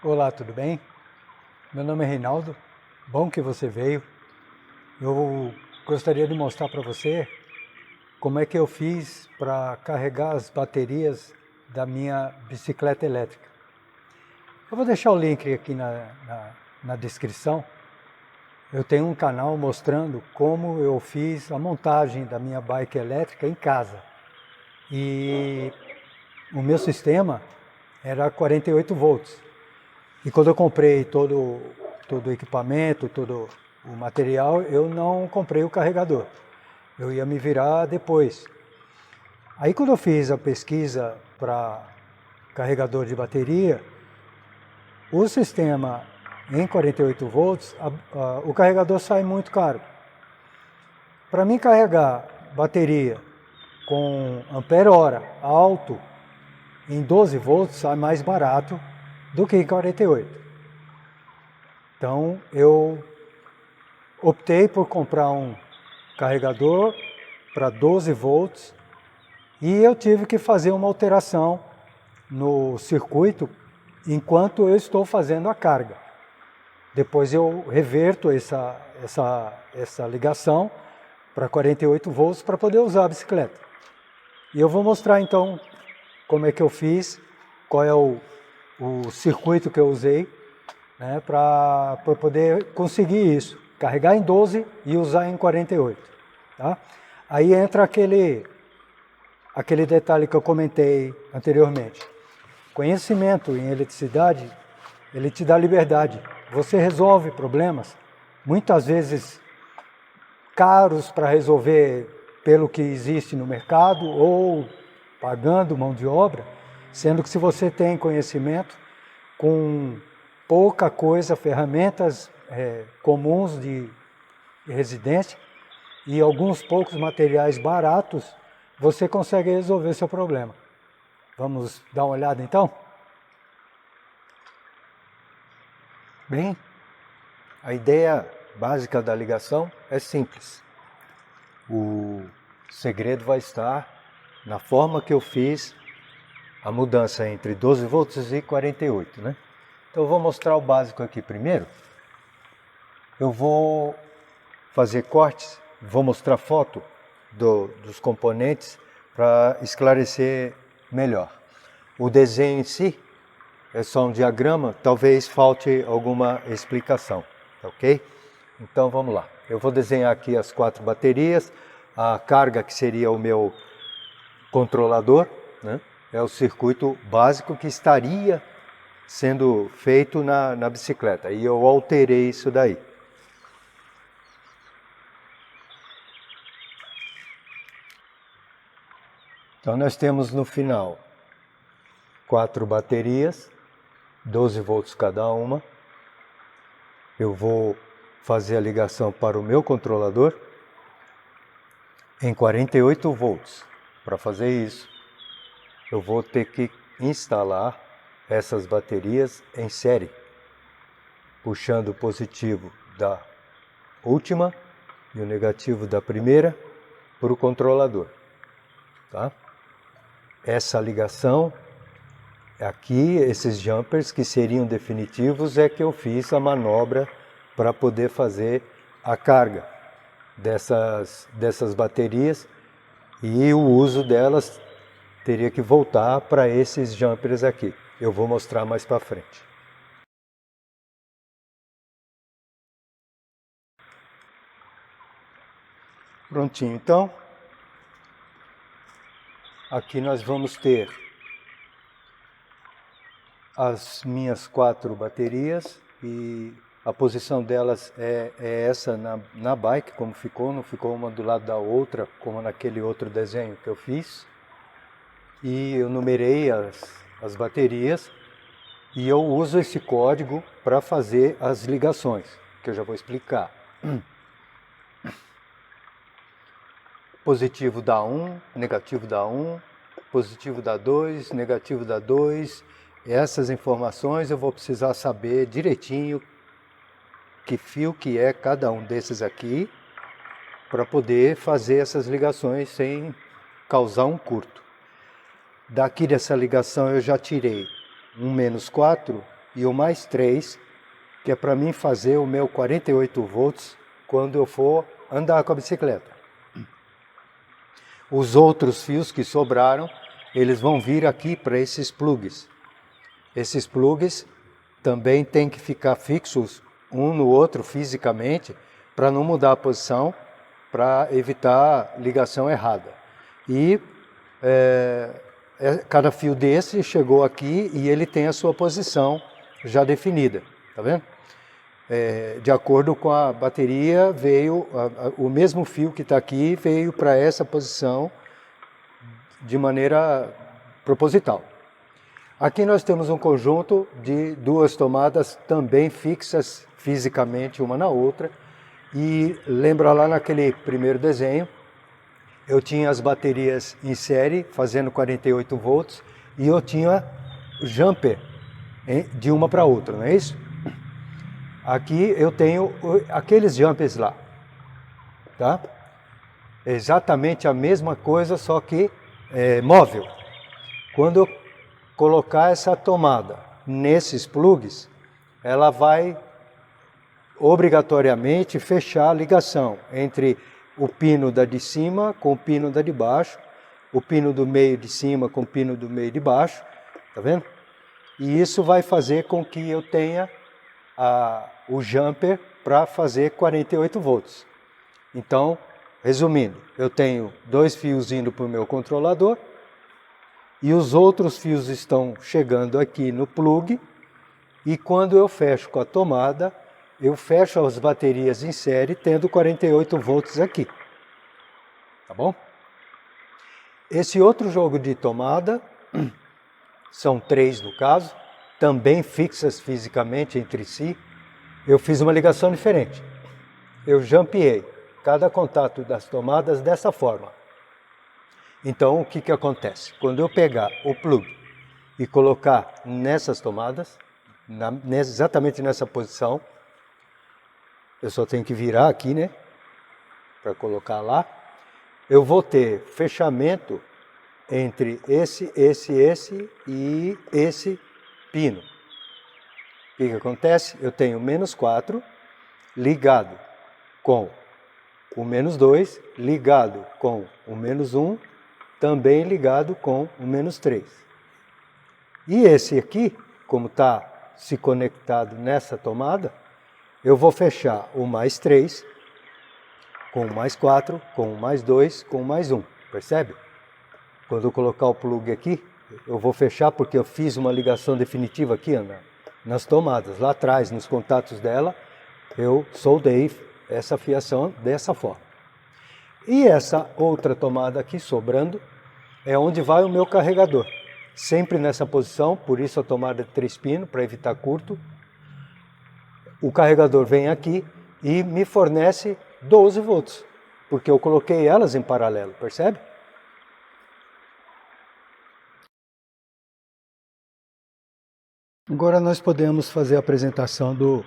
Olá, tudo bem? Meu nome é Reinaldo, bom que você veio. Eu gostaria de mostrar para você como é que eu fiz para carregar as baterias da minha bicicleta elétrica. Eu vou deixar o link aqui na descrição. Eu tenho um canal mostrando como eu fiz a montagem da minha bike elétrica em casa. E o meu sistema era 48 volts. E quando eu comprei todo o equipamento, todo o material, eu não comprei o carregador. Eu ia me virar depois. Aí quando eu fiz a pesquisa para carregador de bateria, o sistema em 48 volts, o carregador sai muito caro. Para mim carregar bateria com ampere-hora alto em 12 volts sai mais barato do que em 48. Então eu optei por comprar um carregador para 12 volts e eu tive que fazer uma alteração no circuito enquanto eu estou fazendo a carga. Depois eu reverto essa ligação para 48 volts para poder usar a bicicleta. E eu vou mostrar então como é que eu fiz, qual é o circuito que eu usei, né, para poder conseguir isso, carregar em 12 e usar em 48. Tá? Aí entra aquele detalhe que eu comentei anteriormente. Conhecimento em eletricidade, ele te dá liberdade. Você resolve problemas, muitas vezes caros para resolver pelo que existe no mercado ou pagando mão de obra, sendo que se você tem conhecimento com pouca coisa, ferramentas comuns de residência e alguns poucos materiais baratos, você consegue resolver seu problema. Vamos dar uma olhada então? Bem, a ideia básica da ligação é simples. O segredo vai estar na forma que eu fiz a mudança entre 12 volts e 48, né? Então eu vou mostrar o básico aqui primeiro. Eu vou fazer cortes, vou mostrar foto dos componentes para esclarecer melhor. O desenho em si é só um diagrama, talvez falte alguma explicação, ok? Então vamos lá. Eu vou desenhar aqui as 4 baterias, a carga que seria o meu controlador, né? É o circuito básico que estaria sendo feito na bicicleta. E eu alterei isso daí. Então nós temos no final 4 baterias, 12 volts cada uma. Eu vou fazer a ligação para o meu controlador em 48 volts. Para fazer isso, eu vou ter que instalar essas baterias em série, puxando o positivo da última e o negativo da primeira para o controlador. Tá? Essa ligação aqui, esses jumpers que seriam definitivos, é que eu fiz a manobra para poder fazer a carga dessas baterias, e o uso delas teria que voltar para esses jumpers aqui. Eu vou mostrar mais para frente. Prontinho, então. Aqui nós vamos ter as minhas 4 baterias e a posição delas é essa na bike, como ficou, não ficou uma do lado da outra, como naquele outro desenho que eu fiz. E eu numerei as baterias e eu uso esse código para fazer as ligações, que eu já vou explicar. Positivo dá 1, negativo dá 1, positivo dá 2, negativo dá 2. Essas informações eu vou precisar saber direitinho que fio que é cada um desses aqui, para poder fazer essas ligações sem causar um curto. Daqui dessa ligação eu já tirei um -4 e o mais 3, que é para mim fazer o meu 48 volts quando eu for andar com a bicicleta. Os outros fios que sobraram, eles vão vir aqui para esses plugs. Esses plugs também têm que ficar fixos um no outro fisicamente para não mudar a posição, para evitar ligação errada. E cada fio desse chegou aqui e ele tem a sua posição já definida, tá vendo? De acordo com a bateria, veio o mesmo fio que está aqui, veio para essa posição de maneira proposital. Aqui nós temos um conjunto de 2 tomadas também fixas fisicamente uma na outra. E lembra lá naquele primeiro desenho, eu tinha as baterias em série fazendo 48 volts e eu tinha jumper de uma para outra, não é isso? Aqui eu tenho aqueles jumpers lá, tá? Exatamente a mesma coisa, só que móvel. Quando eu colocar essa tomada nesses plugs, ela vai obrigatoriamente fechar a ligação entre o pino da de cima com o pino da de baixo, o pino do meio de cima com o pino do meio de baixo, tá vendo? E isso vai fazer com que eu tenha o jumper para fazer 48 volts. Então, resumindo, eu tenho 2 fios indo para o meu controlador e os outros fios estão chegando aqui no plug, e quando eu fecho com a tomada, eu fecho as baterias em série tendo 48 volts aqui. Tá bom? Esse outro jogo de tomada, são 3 no caso, também fixas fisicamente entre si, eu fiz uma ligação diferente. Eu jampeei cada contato das tomadas dessa forma. Então, o que acontece? Quando eu pegar o plug e colocar nessas tomadas, exatamente nessa posição, eu só tenho que virar aqui, né? Para colocar lá. Eu vou ter fechamento entre esse e esse pino. O que acontece? Eu tenho -4 ligado com o -2, ligado com o -1, também ligado com o -3. E esse aqui, como está se conectado nessa tomada, eu vou fechar o +3 com o +4, com o +2, com o +1, percebe? Quando eu colocar o plug aqui, eu vou fechar porque eu fiz uma ligação definitiva aqui, nas tomadas. Lá atrás, nos contatos dela, eu soldei essa fiação dessa forma. E essa outra tomada aqui, sobrando, é onde vai o meu carregador. Sempre nessa posição, por isso a tomada de 3 pinos, para evitar curto. O carregador vem aqui e me fornece 12 volts, porque eu coloquei elas em paralelo, percebe? Agora nós podemos fazer a apresentação do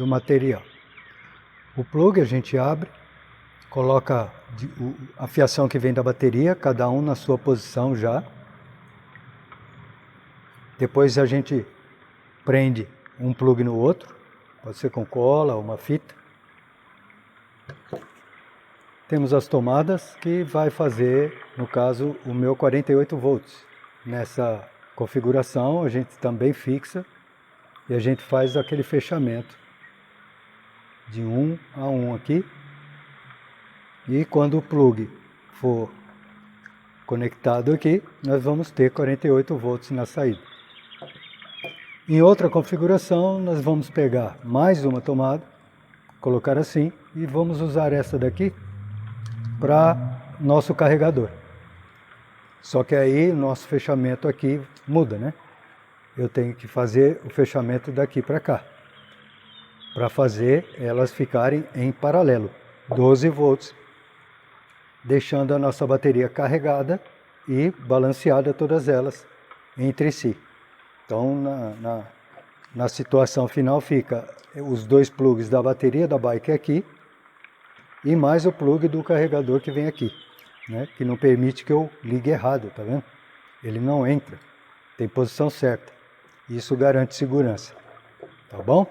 material. O plug a gente abre, coloca a fiação que vem da bateria, cada um na sua posição já. Depois a gente prende um plug no outro, pode ser com cola ou uma fita. Temos as tomadas que vai fazer, no caso, o meu 48 volts. Nessa configuração a gente também fixa e a gente faz aquele fechamento de 1 a 1 aqui. E quando o plug for conectado aqui, nós vamos ter 48 volts na saída. Em outra configuração, nós vamos pegar mais uma tomada, colocar assim, e vamos usar essa daqui para nosso carregador. Só que aí nosso fechamento aqui muda, né? Eu tenho que fazer o fechamento daqui para cá, para fazer elas ficarem em paralelo, 12 volts, deixando a nossa bateria carregada e balanceada todas elas entre si. Então, na situação final fica os 2 plugs da bateria da bike aqui e mais o plug do carregador que vem aqui, né? Que não permite que eu ligue errado, tá vendo? Ele não entra, tem posição certa. Isso garante segurança, tá bom?